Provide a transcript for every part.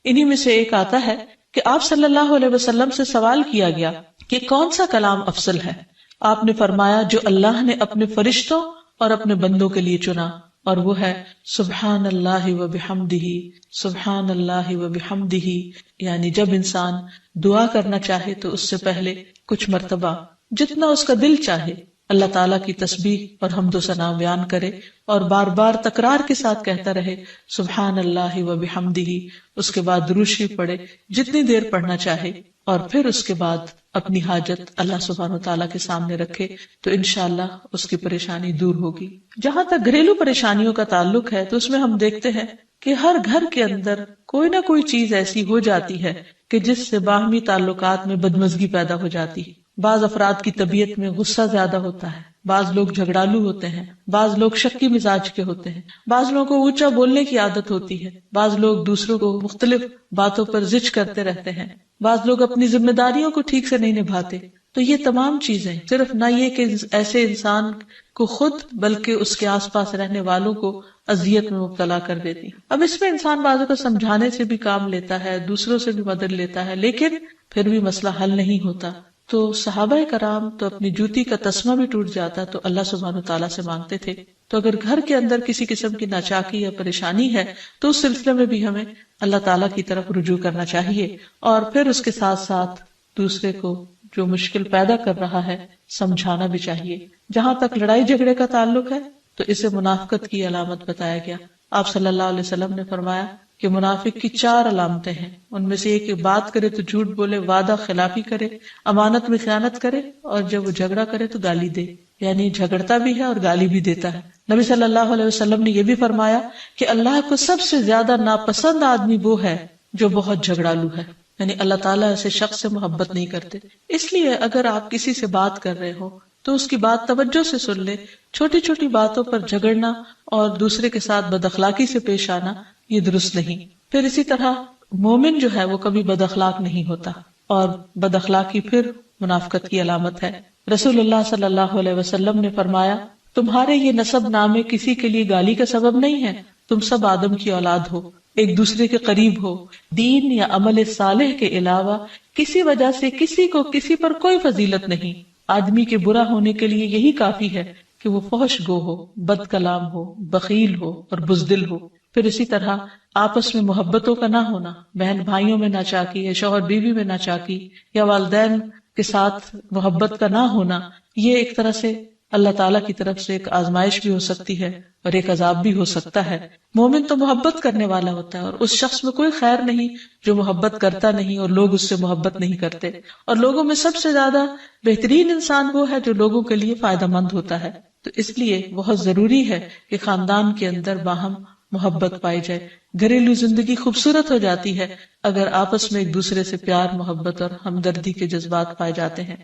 انہی میں سے ایک آتا ہے کہ آپ صلی اللہ علیہ وسلم سے سوال کیا گیا کہ کون سا کلام افضل ہے؟ آپ نے فرمایا جو اللہ نے اپنے فرشتوں اور اپنے بندوں کے لیے چنا، اور وہ ہے سبحان اللہ و بحمدہ، سبحان اللہ و بحمدہ، یعنی جب انسان دعا کرنا چاہے تو اس سے پہلے کچھ مرتبہ جتنا اس کا دل چاہے اللہ تعالیٰ کی تسبیح اور حمد و ثنا بیان کرے، اور بار بار تکرار کے ساتھ کہتا رہے سبحان اللہ و بحمدہ، اس کے بعد درود شریف پڑھے جتنی دیر پڑھنا چاہے، اور پھر اس کے بعد اپنی حاجت اللہ سبحانہ وتعالیٰ کے سامنے رکھے تو انشاءاللہ اس کی پریشانی دور ہوگی۔ جہاں تک گھریلو پریشانیوں کا تعلق ہے تو اس میں ہم دیکھتے ہیں کہ ہر گھر کے اندر کوئی نہ کوئی چیز ایسی ہو جاتی ہے کہ جس سے باہمی تعلقات میں بدمزگی پیدا ہو جاتی ہے۔ بعض افراد کی طبیعت میں غصہ زیادہ ہوتا ہے، بعض لوگ جھگڑالو ہوتے ہیں، بعض لوگ شکی مزاج کے ہوتے ہیں، بعض لوگوں کو اونچا بولنے کی عادت ہوتی ہے، بعض لوگ دوسروں کو مختلف باتوں پر زج کرتے رہتے ہیں، بعض لوگ اپنی ذمہ داریوں کو ٹھیک سے نہیں نبھاتے۔ تو یہ تمام چیزیں صرف نہ یہ کہ ایسے انسان کو خود بلکہ اس کے آس پاس رہنے والوں کو اذیت میں مبتلا کر دیتی۔ اب اس میں انسان بعضوں کو سمجھانے سے بھی کام لیتا ہے، دوسروں سے بھی مدد لیتا ہے، لیکن پھر بھی مسئلہ حل نہیں ہوتا۔ تو صحابہ کرام تو اپنی جوتی کا تسمہ بھی ٹوٹ جاتا تو اللہ سبحانہ تعالیٰ سے مانگتے تھے۔ تو اگر گھر کے اندر کسی قسم کی ناچاکی یا پریشانی ہے تو اس سلسلے میں بھی ہمیں اللہ تعالیٰ کی طرف رجوع کرنا چاہیے، اور پھر اس کے ساتھ ساتھ دوسرے کو جو مشکل پیدا کر رہا ہے سمجھانا بھی چاہیے۔ جہاں تک لڑائی جھگڑے کا تعلق ہے تو اسے منافقت کی علامت بتایا گیا۔ آپ صلی اللہ علیہ وسلم نے فرمایا کہ منافق کی 4 علامتیں ہیں، ان میں سے ایک بات کرے تو جھوٹ بولے، وعدہ خلافی کرے، امانت میں خیانت کرے، اور جب وہ جھگڑا کرے تو گالی دے، یعنی جھگڑتا بھی ہے اور گالی بھی دیتا ہے۔ نبی صلی اللہ علیہ وسلم نے یہ بھی فرمایا کہ اللہ کو سب سے زیادہ ناپسند آدمی وہ ہے جو بہت جھگڑالو ہے، یعنی اللہ تعالیٰ ایسے شخص سے محبت نہیں کرتے۔ اس لیے اگر آپ کسی سے بات کر رہے ہو تو اس کی بات توجہ سے سن لے۔ چھوٹی چھوٹی باتوں پر جھگڑنا اور دوسرے کے ساتھ بد اخلاقی سے پیش آنا یہ درست نہیں۔ پھر اسی طرح مومن جو ہے وہ کبھی بد اخلاق نہیں ہوتا، اور بد اخلاقی پھر منافقت کی علامت ہے۔ رسول اللہ صلی اللہ علیہ وسلم نے فرمایا تمہارے یہ نسب نامے کسی کے لیے گالی کا سبب نہیں ہے، تم سب آدم کی اولاد ہو، ایک دوسرے کے قریب ہو، دین یا عمل صالح کے علاوہ کسی وجہ سے کسی کو کسی پر کوئی فضیلت نہیں۔ آدمی کے برا ہونے کے لیے یہی کافی ہے کہ وہ فحش گو ہو، بد کلام ہو، بخیل ہو اور بزدل ہو۔ پھر اسی طرح آپس میں محبتوں کا نہ ہونا، بہن بھائیوں میں ناچاکی یا شوہر بیوی میں ناچاکی یا والدین کے ساتھ محبت کا نہ ہونا، یہ ایک طرح سے اللہ تعالیٰ کی طرف سے ایک آزمائش بھی ہو سکتی ہے اور ایک عذاب بھی ہو سکتا ہے۔ مومن تو محبت کرنے والا ہوتا ہے، اور اس شخص میں کوئی خیر نہیں جو محبت کرتا نہیں اور لوگ اس سے محبت نہیں کرتے، اور لوگوں میں سب سے زیادہ بہترین انسان وہ ہے جو لوگوں کے لیے فائدہ مند ہوتا ہے۔ تو اس لیے بہت ضروری ہے کہ خاندان کے اندر باہم محبت پائی جائے۔ گھریلو زندگی خوبصورت ہو جاتی ہے اگر آپس میں ایک دوسرے سے پیار، محبت اور ہمدردی کے جذبات پائے جاتے ہیں۔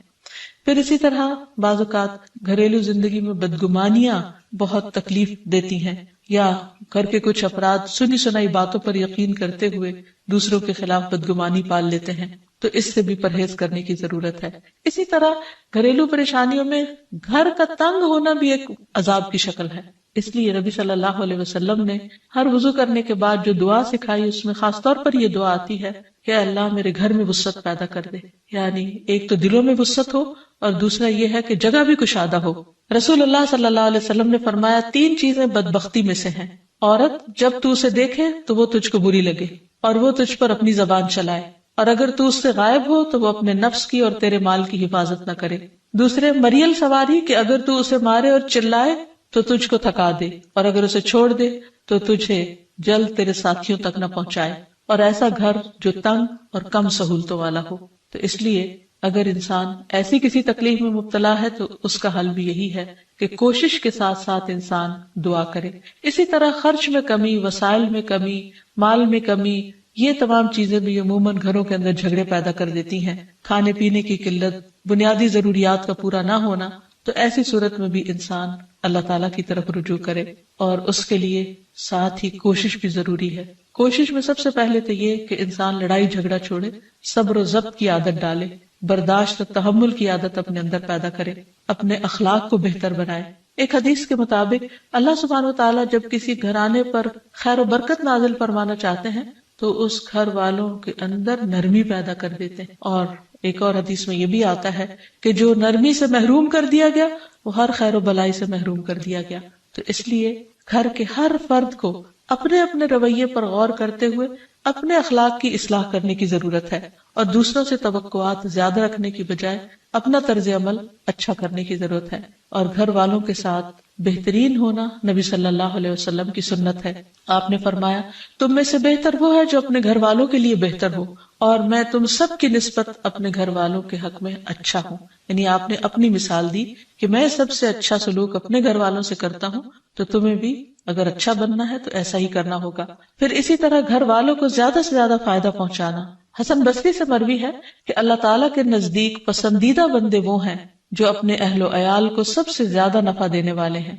پھر اسی طرح بعض اوقات گھریلو زندگی میں بدگمانیاں بہت تکلیف دیتی ہیں، یا گھر کے کچھ افراد سنی سنائی باتوں پر یقین کرتے ہوئے دوسروں کے خلاف بدگمانی پال لیتے ہیں، تو اس سے بھی پرہیز کرنے کی ضرورت ہے۔ اسی طرح گھریلو پریشانیوں میں گھر کا تنگ ہونا بھی ایک عذاب کی شکل ہے۔ اس لیے نبی صلی اللہ علیہ وسلم نے ہر وضو کرنے کے بعد جو دعا سکھائی اس میں خاص طور پر یہ دعا آتی ہے کہ اللہ میرے گھر میں وسعت پیدا کر دے، یعنی ایک تو دلوں میں وسعت ہو اور دوسرا یہ ہے کہ جگہ بھی کشادہ ہو۔ رسول اللہ صلی اللہ علیہ وسلم نے فرمایا 3 چیزیں بدبختی میں سے ہیں۔ عورت جب تو اسے دیکھے تو وہ تجھ کو بری لگے اور وہ تجھ پر اپنی زبان چلائے، اور اگر تو اس سے غائب ہو تو وہ اپنے نفس کی اور تیرے مال کی حفاظت نہ کرے۔ دوسرے مریل سواری کہ اگر تو اسے مارے اور چلائے تو تجھ کو تھکا دے، اور اگر اسے چھوڑ دے تو تجھے جلد تیرے ساتھیوں تک نہ پہنچائے، اور ایسا گھر جو تنگ اور کم سہولتوں والا ہو۔ تو اس لیے اگر انسان ایسی کسی تکلیف میں مبتلا ہے تو اس کا حل بھی یہی ہے کہ کوشش کے ساتھ ساتھ انسان دعا کرے۔ اسی طرح خرچ میں کمی، وسائل میں کمی، مال میں کمی، یہ تمام چیزیں بھی عموماً گھروں کے اندر جھگڑے پیدا کر دیتی ہیں۔ کھانے پینے کی قلت، بنیادی ضروریات کا پورا نہ ہونا، تو ایسی صورت میں بھی انسان اللہ تعالیٰ کی طرف رجوع کرے، اور اس کے لیے ساتھ ہی کوشش بھی ضروری ہے۔ کوشش میں سب سے پہلے تو یہ کہ انسان لڑائی جھگڑا چھوڑے، صبر و ضبط کی عادت ڈالے، برداشت اور تحمل کی عادت اپنے اندر پیدا کرے، اپنے اخلاق کو بہتر بنائے۔ ایک حدیث کے مطابق اللہ سبحانہ و تعالیٰ جب کسی گھرانے پر خیر و برکت نازل فرمانا چاہتے ہیں تو اس گھر والوں کے اندر نرمی پیدا کر دیتے ہیں. اور ایک اور حدیث میں یہ بھی آتا ہے کہ جو نرمی سے محروم کر دیا گیا وہ ہر خیر و بلائی سے محروم کر دیا گیا. تو اس لیے گھر کے ہر فرد کو اپنے اپنے رویے پر غور کرتے ہوئے اپنے اخلاق کی اصلاح کرنے کی ضرورت ہے، اور دوسروں سے توقعات زیادہ رکھنے کی بجائے اپنا طرز عمل اچھا کرنے کی ضرورت ہے. اور گھر والوں کے ساتھ بہترین ہونا نبی صلی اللہ علیہ وسلم کی سنت ہے. آپ نے فرمایا تم میں سے بہتر وہ ہے جو اپنے گھر والوں کے لیے بہتر ہو، اور میں تم سب کی نسبت اپنے گھر والوں کے حق میں اچھا ہوں. یعنی آپ نے اپنی مثال دی کہ میں سب سے اچھا سلوک اپنے گھر والوں سے کرتا ہوں، تو تمہیں بھی اگر اچھا بننا ہے تو ایسا ہی کرنا ہوگا. پھر اسی طرح گھر والوں کو زیادہ سے زیادہ فائدہ پہنچانا. حسن بصری سے مروی ہے کہ اللہ تعالیٰ کے نزدیک پسندیدہ بندے وہ ہیں جو اپنے اہل و عیال کو سب سے زیادہ نفع دینے والے ہیں.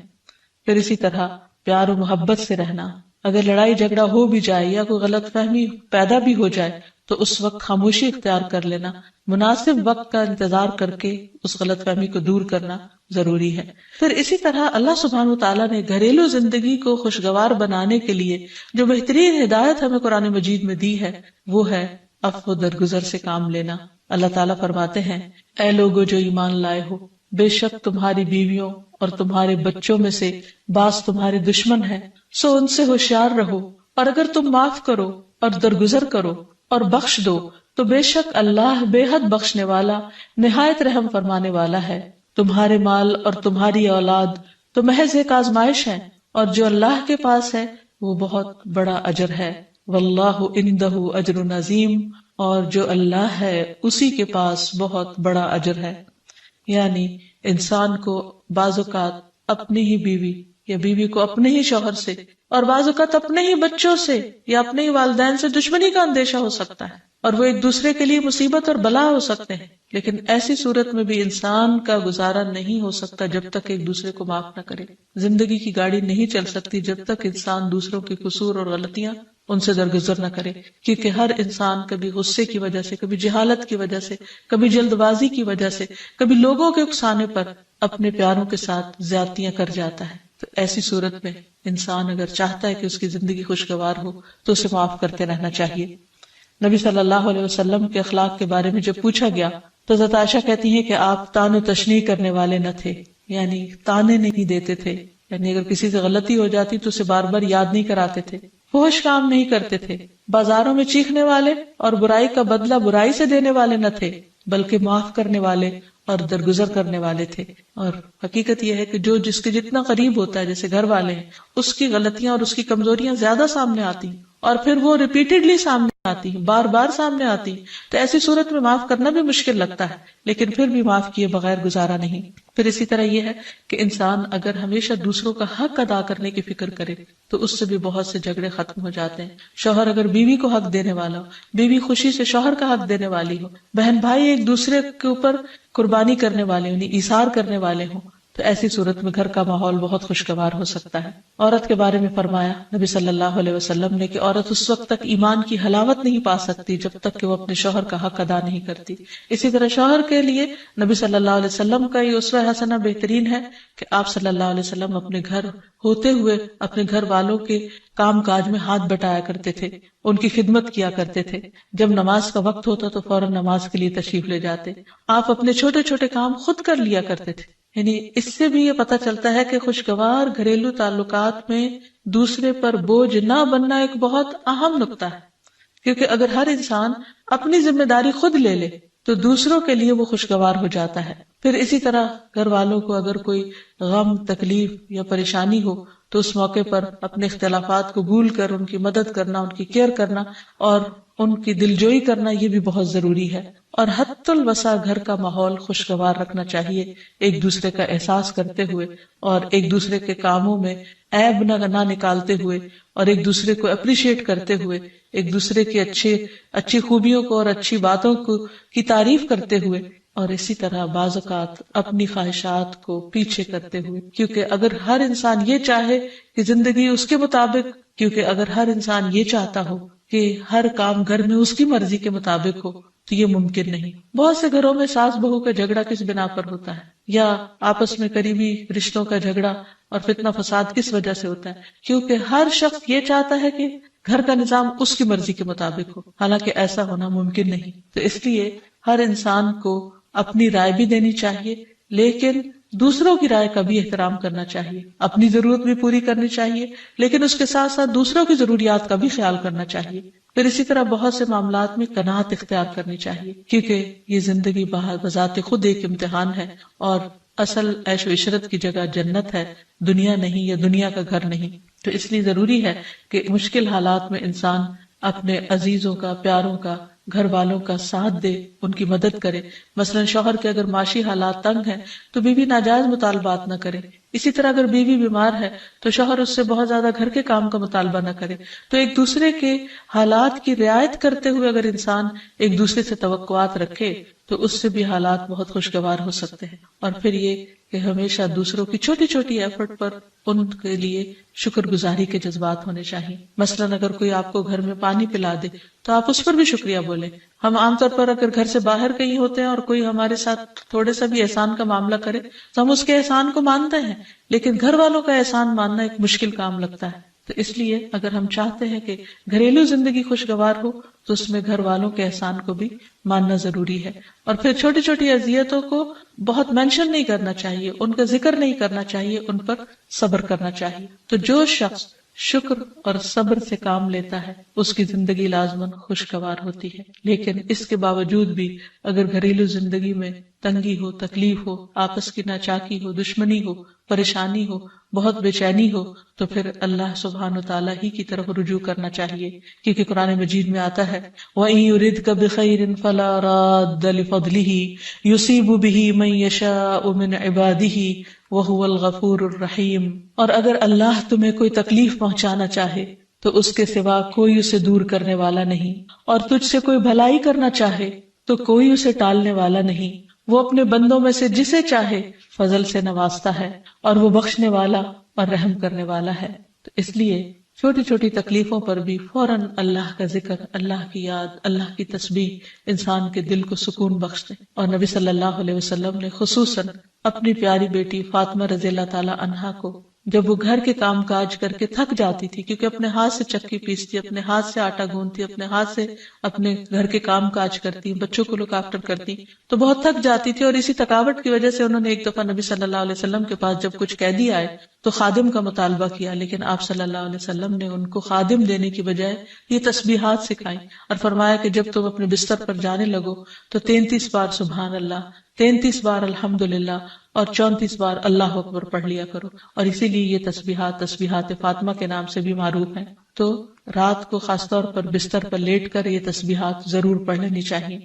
پھر اسی طرح پیار و محبت سے رہنا. اگر لڑائی جھگڑا ہو بھی جائے یا کوئی غلط فہمی پیدا بھی ہو جائے تو اس وقت خاموشی اختیار کر لینا، مناسب وقت کا انتظار کر کے اس غلط فہمی کو دور کرنا ضروری ہے. پھر اسی طرح اللہ سبحانہ وتعالیٰ نے گھریلو زندگی کو خوشگوار بنانے کے لیے جو بہترین ہدایت ہمیں قرآن مجید میں دی ہے وہ ہے عفو و درگزر سے کام لینا. اللہ تعالیٰ فرماتے ہیں اے لوگو جو ایمان لائے ہو، بے شک تمہاری بیویوں اور تمہارے بچوں میں سے بعض تمہارے دشمن ہیں، سو ان سے ہوشیار رہو، اور اگر تم معاف کرو اور درگزر کرو اور بخش دو تو بے شک اللہ بے حد بخشنے والا نہایت رحم فرمانے والا ہے. تمہارے مال اور تمہاری اولاد تو محض ایک آزمائش ہے، اور جو اللہ کے پاس ہے وہ بہت بڑا اجر ہے. واللہ عندہ اجر عظیم، اور جو اللہ ہے اسی کے پاس بہت بڑا اجر ہے. یعنی انسان کو بعض اوقات اپنی ہی بیوی یا بیوی کو اپنے ہی شوہر سے اور بعض اوقات اپنے ہی بچوں سے یا اپنے ہی والدین سے دشمنی کا اندیشہ ہو سکتا ہے، اور وہ ایک دوسرے کے لیے مصیبت اور بلا ہو سکتے ہیں. لیکن ایسی صورت میں بھی انسان کا گزارا نہیں ہو سکتا جب تک ایک دوسرے کو معاف نہ کرے. زندگی کی گاڑی نہیں چل سکتی جب تک انسان دوسروں کے قصور اور غلطیاں ان سے درگزر نہ کرے، کیونکہ ہر انسان کبھی غصے کی وجہ سے، کبھی جہالت کی وجہ سے، کبھی جلد بازی کی وجہ سے، کبھی لوگوں کے اکسانے پر اپنے پیاروں کے ساتھ زیادتیاں کر جاتا ہے. تو ایسی صورت میں انسان اگر چاہتا ہے کہ اس کی زندگی خوشگوار ہو تو اسے معاف کرتے رہنا چاہیے. نبی صلی اللہ علیہ وسلم کے اخلاق کے بارے میں جب پوچھا گیا تو حضرت عائشہ کہتی ہیں کہ آپ تان و تشنیع کرنے والے نہ تھے، یعنی تانے نہیں دیتے تھے، یعنی اگر کسی سے غلطی ہو جاتی تو اسے بار بار یاد نہیں کراتے تھے، فحش کام نہیں کرتے تھے، بازاروں میں چیخنے والے اور برائی کا بدلہ برائی سے دینے والے نہ تھے، بلکہ معاف کرنے والے اور درگزر کرنے والے تھے. اور حقیقت یہ ہے کہ جو جس کے جتنا قریب ہوتا ہے، جیسے گھر والے ہیں، اس کی غلطیاں اور اس کی کمزوریاں زیادہ سامنے آتی ہیں، اور پھر وہ ریپیٹڈلی سامنے آتی ہیں، بار بار سامنے آتی ہیں. تو ایسی صورت میں معاف کرنا بھی مشکل لگتا ہے، لیکن پھر بھی معاف کیے بغیر گزارا نہیں. پھر اسی طرح یہ ہے کہ انسان اگر ہمیشہ دوسروں کا حق ادا کرنے کی فکر کرے تو اس سے بھی بہت سے جھگڑے ختم ہو جاتے ہیں. شوہر اگر بیوی کو حق دینے والا ہو، بیوی خوشی سے شوہر کا حق دینے والی ہو، بہن بھائی ایک دوسرے کے اوپر قربانی کرنے والے یعنی ایثار کرنے والے ہوں، تو ایسی صورت میں گھر کا ماحول بہت خوشگوار ہو سکتا ہے. عورت کے بارے میں فرمایا نبی صلی اللہ علیہ وسلم نے کہ عورت اس وقت تک ایمان کی حلاوت نہیں پا سکتی جب تک کہ وہ اپنے شوہر کا حق ادا نہیں کرتی. اسی طرح شوہر کے لیے نبی صلی اللہ علیہ وسلم کا یہ اسوہ حسنہ بہترین ہے کہ آپ صلی اللہ علیہ وسلم اپنے گھر ہوتے ہوئے اپنے گھر والوں کے کام کاج میں ہاتھ بٹایا کرتے تھے، ان کی خدمت کیا کرتے تھے. جب نماز کا وقت ہوتا تو فوراً نماز کے لیے تشریف لے جاتے. آپ اپنے چھوٹے چھوٹے کام خود کر لیا کرتے تھے. یعنی اس سے بھی یہ پتہ چلتا ہے کہ خوشگوار گھریلو تعلقات میں دوسرے پر بوجھ نہ بننا ایک بہت اہم نقطہ ہے، کیونکہ اگر ہر انسان اپنی ذمہ داری خود لے لے تو دوسروں کے لیے وہ خوشگوار ہو جاتا ہے. پھر اسی طرح گھر والوں کو اگر کوئی غم، تکلیف یا پریشانی ہو تو اس موقع پر اپنے اختلافات کو بھول کر ان کی مدد کرنا، ان کی کیئر کرنا اور ان کی دلجوئی کرنا یہ بھی بہت ضروری ہے. اور حد الوسع گھر کا ماحول خوشگوار رکھنا چاہیے، ایک دوسرے کا احساس کرتے ہوئے اور ایک دوسرے کے کاموں میں عیب نہ نکالتے ہوئے اور ایک دوسرے کو اپریشیٹ کرتے ہوئے، ایک دوسرے کی اچھی خوبیوں کو اور اچھی باتوں کی تعریف کرتے ہوئے، اور اسی طرح بعض اوقات اپنی خواہشات کو پیچھے کرتے ہوئے. کیونکہ اگر ہر انسان یہ چاہے کہ زندگی اس کے مطابق، کیونکہ اگر ہر انسان یہ چاہتا ہو کہ ہر کام گھر میں اس کی مرضی کے مطابق ہو تو یہ ممکن نہیں. بہت سے گھروں میں ساس بہو کا جھگڑا کس بنا پر ہوتا ہے، یا آپس میں قریبی رشتوں کا جھگڑا اور فتنہ فساد کس وجہ سے ہوتا ہے؟ کیونکہ ہر شخص یہ چاہتا ہے کہ گھر کا نظام اس کی مرضی کے مطابق ہو، حالانکہ ایسا ہونا ممکن نہیں. تو اس لیے ہر انسان کو اپنی رائے بھی دینی چاہیے، لیکن دوسروں کی رائے کا بھی احترام کرنا چاہیے. اپنی ضرورت بھی پوری کرنی چاہیے، لیکن اس کے ساتھ ساتھ دوسروں کی ضروریات کا بھی خیال کرنا چاہیے. پھر اسی طرح بہت سے معاملات میں قناعت اختیار کرنی چاہیے، کیونکہ یہ زندگی بذات خود ایک امتحان ہے، اور اصل عیش و عشرت کی جگہ جنت ہے، دنیا نہیں، یا دنیا کا گھر نہیں. تو اس لیے ضروری ہے کہ مشکل حالات میں انسان اپنے عزیزوں کا، پیاروں کا، گھر والوں کا ساتھ دے، ان کی مدد کرے. مثلا شوہر کے اگر معاشی حالات تنگ ہیں تو بیوی ناجائز مطالبات نہ کرے. اسی طرح اگر بیوی بیمار ہے تو شوہر اس سے بہت زیادہ گھر کے کام کا مطالبہ نہ کرے. تو ایک دوسرے کے حالات کی رعایت کرتے ہوئے اگر انسان ایک دوسرے سے توقعات رکھے تو اس سے بھی حالات بہت خوشگوار ہو سکتے ہیں. اور پھر یہ کہ ہمیشہ دوسروں کی چھوٹی چھوٹی ایفرٹ پر ان کے لیے شکر گزاری کے جذبات ہونے چاہیے. مثلا اگر کوئی آپ کو گھر میں پانی پلا دے تو آپ اس پر بھی شکریہ بولیں. ہم عام طور پر اگر گھر سے باہر کہیں ہوتے ہیں اور کوئی ہمارے ساتھ تھوڑے سا بھی احسان کا معاملہ کرے تو ہم اس کے احسان کو مانتے ہیں، لیکن گھر والوں کا احسان ماننا ایک مشکل کام لگتا ہے. تو اس لیے اگر ہم چاہتے ہیں کہ گھریلو زندگی خوشگوار ہو تو اس میں گھر والوں کے احسان کو بھی ماننا ضروری ہے. اور پھر چھوٹی چھوٹی اذیتوں کو بہت مینشن نہیں کرنا چاہیے، ان کا ذکر نہیں کرنا چاہیے، ان پر صبر کرنا چاہیے. تو جو شخص شکر اور صبر سے کام لیتا ہے اس کی زندگی لازماً خوشگوار ہوتی ہے. لیکن اس کے باوجود بھی اگر گھریلو زندگی میں تنگی ہو، تکلیف ہو، آپس کی ناچاکی ہو، دشمنی ہو، پریشانی ہو، بہت بے چینی ہو، تو پھر اللہ سبحانہ وتعالی ہی کی طرف رجوع کرنا چاہیے. کیونکہ قرآن مجید میں آتا ہے وَإِن يُرِدْكَ بِخَيْرٍ فَلَا رَادَّ لِفَضْلِهِ يُصِيبُ بِهِ مَن يَشَاءُ مِنْ عِبَادِهِ وَهُوَ الْغَفُورُ الرَّحِيمُ. اور اگر اللہ تمہیں کوئی تکلیف پہنچانا چاہے تو اس کے سوا کوئی اسے دور کرنے والا نہیں، اور تجھ سے کوئی بھلائی کرنا چاہے تو کوئی اسے ٹالنے والا نہیں. وہ اپنے بندوں میں سے جسے چاہے فضل سے نوازتا ہے، اور وہ بخشنے والا اور رحم کرنے والا ہے. تو اس لیے چھوٹی چھوٹی تکلیفوں پر بھی فوراً اللہ کا ذکر، اللہ کی یاد، اللہ کی تسبیح انسان کے دل کو سکون بخشتے. اور نبی صلی اللہ علیہ وسلم نے خصوصاً اپنی پیاری بیٹی فاطمہ رضی اللہ تعالی عنہا کو جب وہ گھر کے کام کاج کر کے تھک جاتی تھی، کیونکہ اپنے ہاتھ سے چکی پیستی، اپنے ہاتھ سے آٹا گوندتی، اپنے ہاتھ سے اپنے گھر کے کام کاج کرتی، بچوں کو لک آفٹر کرتی، تو بہت تھک جاتی تھی. اور اسی تھکاوٹ کی وجہ سے انہوں نے ایک دفعہ نبی صلی اللہ علیہ وسلم کے پاس جب کچھ قیدی آئے تو خادم کا مطالبہ کیا، لیکن آپ صلی اللہ علیہ وسلم نے ان کو خادم دینے کی بجائے یہ تسبیحات سکھائیں اور فرمایا کہ جب تم اپنے بستر پر جانے لگو تو 33 بار سبحان اللہ، 33 بار الحمدللہ اور 34 بار اللہ اکبر پڑھ لیا کرو. اور اسی لیے یہ تسبیحات فاطمہ کے نام سے بھی معروف ہیں. تو رات کو خاص طور پر بستر پر لیٹ کر یہ تسبیحات ضرور پڑھ لینی چاہیے،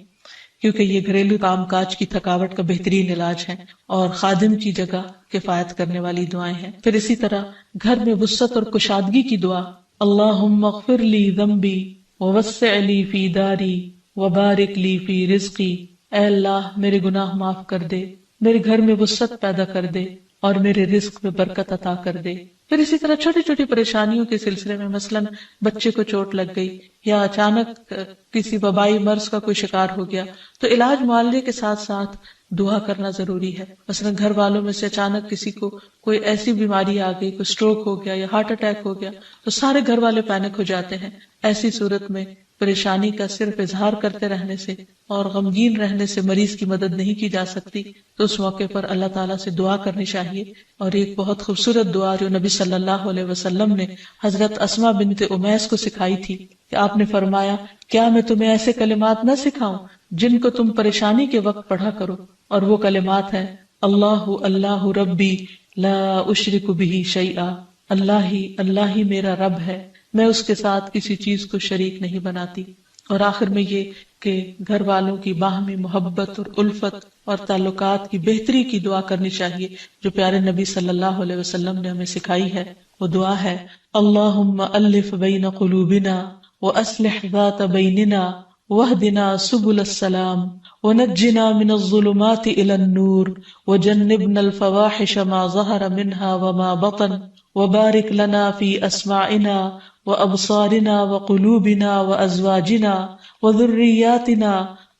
کیونکہ یہ گھریلو کام کاج کی تھکاوٹ کا بہترین علاج ہے اور خادم کی جگہ کفایت کرنے والی دعائیں ہیں. پھر اسی طرح گھر میں وسعت اور کشادگی کی دعا، اللہم اغفر لی ذنبی ووسع لی فی داری وبارک لی فی رزقی. اے اللہ میرے گناہ معاف کر دے، میرے گھر میں وسعت پیدا کر دے اور میرے رزق میں برکت عطا کر دے. پھر اسی طرح چھوٹی چھوٹی پریشانیوں کے سلسلے میں مثلا بچے کو چوٹ لگ گئی یا اچانک کسی وبائی مرض کا کوئی شکار ہو گیا تو علاج معالجے کے ساتھ ساتھ دعا کرنا ضروری ہے. مثلا گھر والوں میں سے اچانک کسی کو کوئی ایسی بیماری آ گئی، کوئی سٹروک ہو گیا یا ہارٹ اٹیک ہو گیا تو سارے گھر والے پینک ہو جاتے ہیں. ایسی صورت میں پریشانی کا صرف اظہار کرتے رہنے سے اور غمگین رہنے سے مریض کی مدد نہیں کی جا سکتی. تو اس موقع پر اللہ تعالیٰ سے دعا کرنی چاہیے. اور ایک بہت خوبصورت دعا جو نبی صلی اللہ علیہ وسلم نے حضرت اسماء بنت امیس کو سکھائی تھی کہ آپ نے فرمایا کیا میں تمہیں ایسے کلمات نہ سکھاؤں جن کو تم پریشانی کے وقت پڑھا کرو. اور وہ کلمات ہیں اللہ اللہ ربی لا اشرک بہ شیئا، اللہ ہی میرا رب ہے، میں اس کے ساتھ کسی چیز کو شریک نہیں بناتی. اور آخر میں یہ کہ گھر والوں کی باہمی محبت اور الفت اور تعلقات کی بہتری کی دعا کرنی چاہیے جو پیارے نبی صلی اللہ علیہ وسلم نے ہمیں سکھائی ہے. وہ دعا ہے اللہم الف بین قلوبنا واصلح ذات بیننا واہدنا سبل السلام ونجنا من الظلمات الى النور وجنبنا الفواحش ما ظهر منها وما بطن وبارک لنا فی اسماعنا وابصارنا وقلوبنا وازواجنا وذریاتنا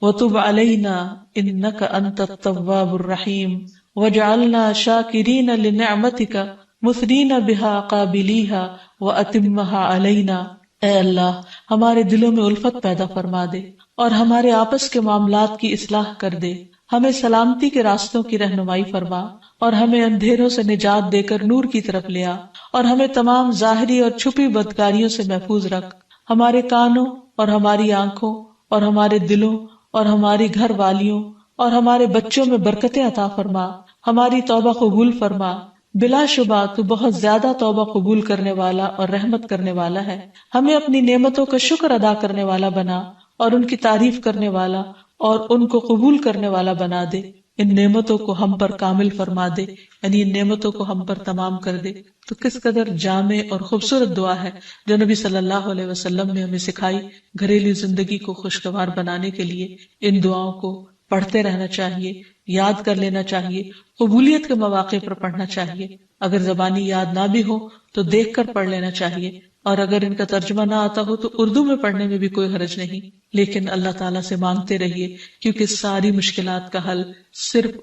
وتب علینا انک انت التواب الرحیم واجعلنا شاکرین لنعمتک مثنین بہا قابلیہا واتمھا علینا، اے اللہ ہمارے دلوں میں الفت پیدا فرما دے اور ہمارے آپس کے معاملات کی اصلاح کر دے، ہمیں سلامتی کے راستوں کی رہنمائی فرما اور ہمیں اندھیروں سے نجات دے کر نور کی طرف لے آ، اور ہمیں تمام ظاہری اور چھپی بدکاریوں سے محفوظ رکھ، ہمارے کانوں اور ہماری آنکھوں اور ہمارے دلوں اور ہماری گھر والیوں اور ہمارے بچوں میں برکتیں عطا فرما، ہماری توبہ قبول فرما، بلا شبہ تو بہت زیادہ توبہ قبول کرنے والا اور رحمت کرنے والا ہے، ہمیں اپنی نعمتوں کا شکر ادا کرنے والا بنا اور ان کی تعریف کرنے والا اور ان کو قبول کرنے والا بنا دے، ان نعمتوں کو ہم پر کامل فرما دے، یعنی ان نعمتوں کو ہم پر تمام کر دے۔ تو کس قدر جامع اور خوبصورت دعا ہے جو نبی صلی اللہ علیہ وسلم نے ہمیں سکھائی۔ گھریلو زندگی کو خوشگوار بنانے کے لیے ان دعاؤں کو پڑھتے رہنا چاہیے، یاد کر لینا چاہیے، قبولیت کے مواقع پر پڑھنا چاہیے، اگر زبانی یاد نہ بھی ہو تو دیکھ کر پڑھ لینا چاہیے، اور اگر ان کا ترجمہ نہ آتا ہو تو اردو میں پڑھنے میں بھی کوئی حرج نہیں، لیکن اللہ تعالیٰ سے مانگتے رہیے کیونکہ ساری مشکلات کا حل صرف۔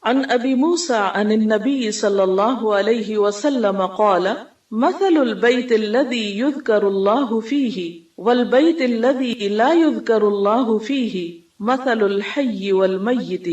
عن ابی موسیٰ عن النبی صلی اللہ علیہ وسلم قال مثل البیت الذی یذکر اللہ فیہ والبیت الذی لا یذکر اللہ فیہ مثل الحی والمیت،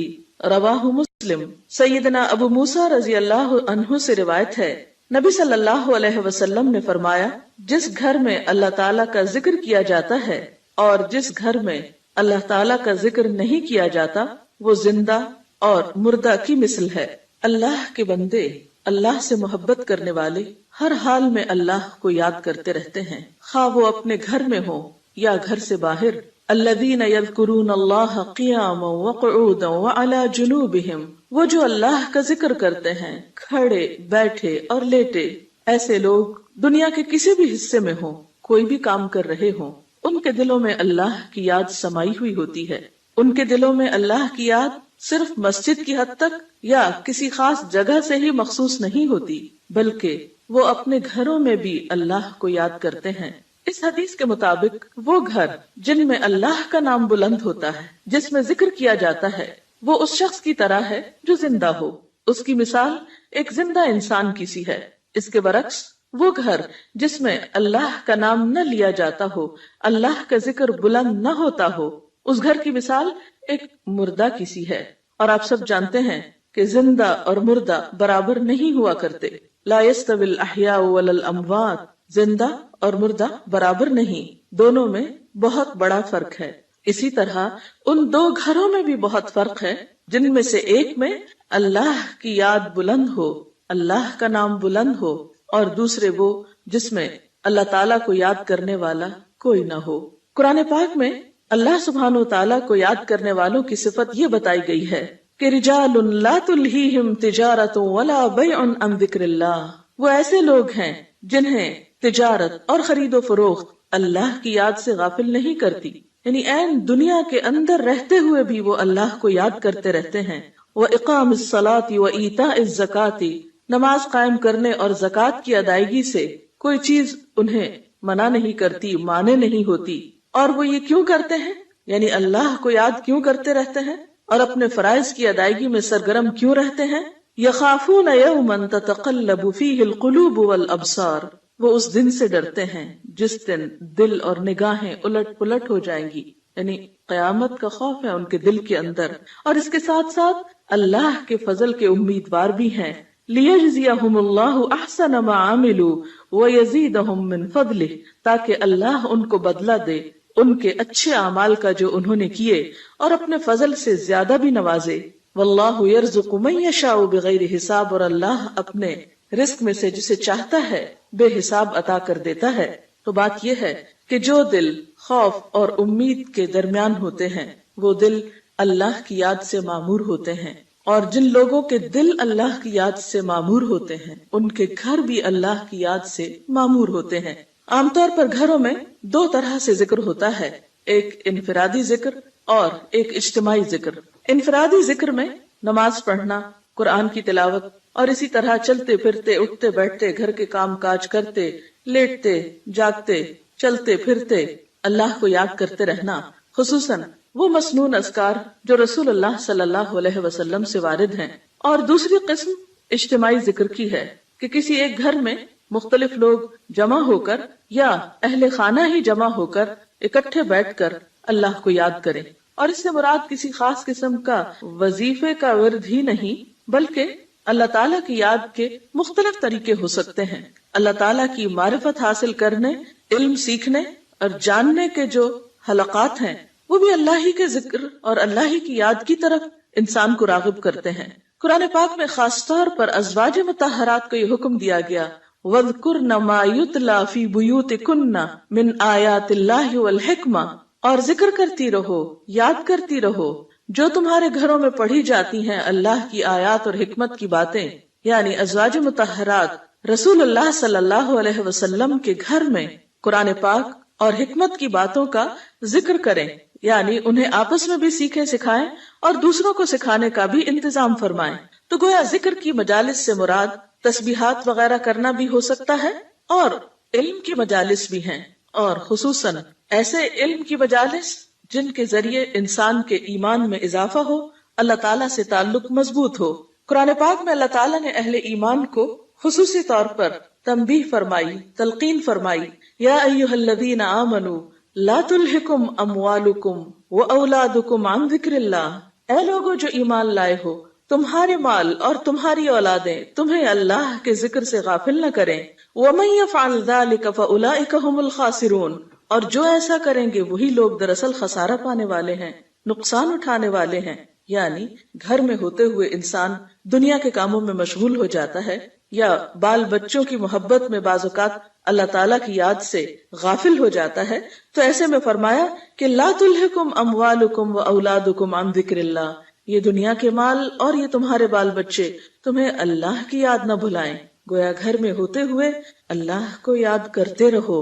رواہ مسلم۔ سیدنا ابو موسیٰ رضی اللہ عنہ سے روایت ہے، نبی صلی اللہ علیہ وسلم نے فرمایا، جس گھر میں اللہ تعالیٰ کا ذکر کیا جاتا ہے اور جس گھر میں اللہ تعالیٰ کا ذکر نہیں کیا جاتا وہ زندہ اور مردہ کی مثل ہے۔ اللہ کے بندے، اللہ سے محبت کرنے والے ہر حال میں اللہ کو یاد کرتے رہتے ہیں، خواہ وہ اپنے گھر میں ہو یا گھر سے باہر۔ الذین یذکرون اللہ قیاما وقعودا وعلی جنوبہم، وہ جو اللہ کا ذکر کرتے ہیں کھڑے، بیٹھے اور لیٹے۔ ایسے لوگ دنیا کے کسی بھی حصے میں ہوں، کوئی بھی کام کر رہے ہوں، ان کے دلوں میں اللہ کی یاد سمائی ہوئی ہوتی ہے۔ ان کے دلوں میں اللہ کی یاد صرف مسجد کی حد تک یا کسی خاص جگہ سے ہی مخصوص نہیں ہوتی، بلکہ وہ اپنے گھروں میں بھی اللہ کو یاد کرتے ہیں۔ اس حدیث کے مطابق وہ گھر جن میں اللہ کا نام بلند ہوتا ہے، جس میں ذکر کیا جاتا ہے، وہ اس شخص کی طرح ہے جو زندہ ہو۔ اس کی مثال ایک زندہ انسان کی سی ہے۔ اس کے برعکس وہ گھر جس میں اللہ کا نام نہ لیا جاتا ہو، اللہ کا ذکر بلند نہ ہوتا ہو، اس گھر کی مثال ایک مردہ کی سی ہے۔ اور آپ سب جانتے ہیں کہ زندہ اور مردہ برابر نہیں ہوا کرتے۔ لا يستوي الاحیاء ولا الاموات، زندہ اور مردہ برابر نہیں، دونوں میں بہت بڑا فرق ہے۔ اسی طرح ان دو گھروں میں بھی بہت فرق ہے، جن میں سے ایک میں اللہ کی یاد بلند ہو، اللہ کا نام بلند ہو، اور دوسرے وہ جس میں اللہ تعالیٰ کو یاد کرنے والا کوئی نہ ہو۔ قرآن پاک میں اللہ سبحانہ و تعالیٰ کو یاد کرنے والوں کی صفت یہ بتائی گئی ہے کہ رجال لا تلہیہم تجارت ولا بیع عن ذکر اللہ، وہ ایسے لوگ ہیں جنہیں تجارت اور خرید و فروخت اللہ کی یاد سے غافل نہیں کرتی، یعنی عین دنیا کے اندر رہتے ہوئے بھی وہ اللہ کو یاد کرتے رہتے ہیں۔ وَإِقَامِ الصَّلَاةِ وَإِيتَاءِ الزَّكَاةِ، نماز قائم کرنے اور زکوٰۃ کی ادائیگی سے کوئی چیز انہیں منع نہیں کرتی، مانے نہیں ہوتی۔ اور وہ یہ کیوں کرتے ہیں؟ یعنی اللہ کو یاد کیوں کرتے رہتے ہیں اور اپنے فرائض کی ادائیگی میں سرگرم کیوں رہتے ہیں؟ یخافون یوما تتقلب فیہ القلوب والابصار، وہ اس دن سے ڈرتے ہیں جس دن دل اور نگاہیں الٹ پلٹ ہو جائیں گی، یعنی قیامت کا خوف ہے ان کے دل کے اندر، اور اس کے ساتھ ساتھ اللہ کے فضل کے امیدوار بھی ہیں۔ لیجزیہم اللہ احسن ما عملوا ویزیدہم من فضلہ، تاکہ اللہ ان کو بدلہ دے ان کے اچھے اعمال کا جو انہوں نے کیے، اور اپنے فضل سے زیادہ بھی نوازے۔ واللہ یرزق من یشاء بغیر حساب، اور اللہ اپنے رزق میں سے جسے چاہتا ہے بے حساب عطا کر دیتا ہے۔ تو بات یہ ہے کہ جو دل خوف اور امید کے درمیان ہوتے ہیں وہ دل اللہ کی یاد سے معمور ہوتے ہیں، اور جن لوگوں کے دل اللہ کی یاد سے معمور ہوتے ہیں ان کے گھر بھی اللہ کی یاد سے معمور ہوتے ہیں۔ عام طور پر گھروں میں دو طرح سے ذکر ہوتا ہے، ایک انفرادی ذکر اور ایک اجتماعی ذکر۔ انفرادی ذکر میں نماز پڑھنا، قرآن کی تلاوت، اور اسی طرح چلتے پھرتے، اٹھتے بیٹھتے، گھر کے کام کاج کرتے، لیٹتے جاگتے، چلتے پھرتے اللہ کو یاد کرتے رہنا، خصوصاً وہ مسنون اذکار جو رسول اللہ صلی اللہ علیہ وسلم سے وارد ہیں۔ اور دوسری قسم اجتماعی ذکر کی ہے، کہ کسی ایک گھر میں مختلف لوگ جمع ہو کر یا اہل خانہ ہی جمع ہو کر اکٹھے بیٹھ کر اللہ کو یاد کریں. اور اس سے مراد کسی خاص قسم کا وظیفے کا ورد ہی نہیں بلکہ اللہ تعالیٰ کی یاد کے مختلف طریقے ہو سکتے ہیں. اللہ تعالیٰ کی معرفت حاصل کرنے، علم سیکھنے اور جاننے کے جو حلقات ہیں وہ بھی اللہ ہی کے ذکر اور اللہ ہی کی یاد کی طرف انسان کو راغب کرتے ہیں. قرآن پاک میں خاص طور پر ازواج مطہرات کو یہ حکم دیا گیا وَاذْكُرْنَ مَا يُتْلَى فِي بُيُوتِكُنَّ مِنْ آيَاتِ اللَّهِ وَالْحِكْمَةِ، اور ذکر کرتی رہو، یاد کرتی رہو جو تمہارے گھروں میں پڑھی جاتی ہیں اللہ کی آیات اور حکمت کی باتیں. یعنی ازواج مطہرات رسول اللہ صلی اللہ علیہ وسلم کے گھر میں قرآن پاک اور حکمت کی باتوں کا ذکر کریں، یعنی انہیں آپس میں بھی سیکھیں سکھائیں اور دوسروں کو سکھانے کا بھی انتظام فرمائیں. تو گویا ذکر کی مجالس سے مراد تسبیحات وغیرہ کرنا بھی ہو سکتا ہے اور علم کی مجالس بھی ہیں، اور خصوصاً ایسے علم کی مجالس جن کے ذریعے انسان کے ایمان میں اضافہ ہو، اللہ تعالیٰ سے تعلق مضبوط ہو. قرآن پاک میں اللہ تعالیٰ نے اہل ایمان کو خصوصی طور پر تنبیہ فرمائی، تلقین فرمائی، یا ایھا الذین آمنوا لا تلہکم اموالکم واولادکم عن ذکر اللہ، اے لوگو جو ایمان لائے ہو، تمہارے مال اور تمہاری اولادیں تمہیں اللہ کے ذکر سے غافل نہ کریں. ومن یفعل ذلک فاولئک ھم الخاسرون، اور جو ایسا کریں گے وہی لوگ دراصل خسارہ پانے والے ہیں، نقصان اٹھانے والے ہیں. یعنی گھر میں ہوتے ہوئے انسان دنیا کے کاموں میں مشغول ہو جاتا ہے یا بال بچوں کی محبت میں بعض اوقات اللہ تعالیٰ کی یاد سے غافل ہو جاتا ہے، تو ایسے میں فرمایا کہ لا تلہکم اموالکم واولادکم عن ذکر اللہ، یہ دنیا کے مال اور یہ تمہارے بال بچے تمہیں اللہ کی یاد نہ بھلائیں. گویا گھر میں ہوتے ہوئے اللہ کو یاد کرتے رہو.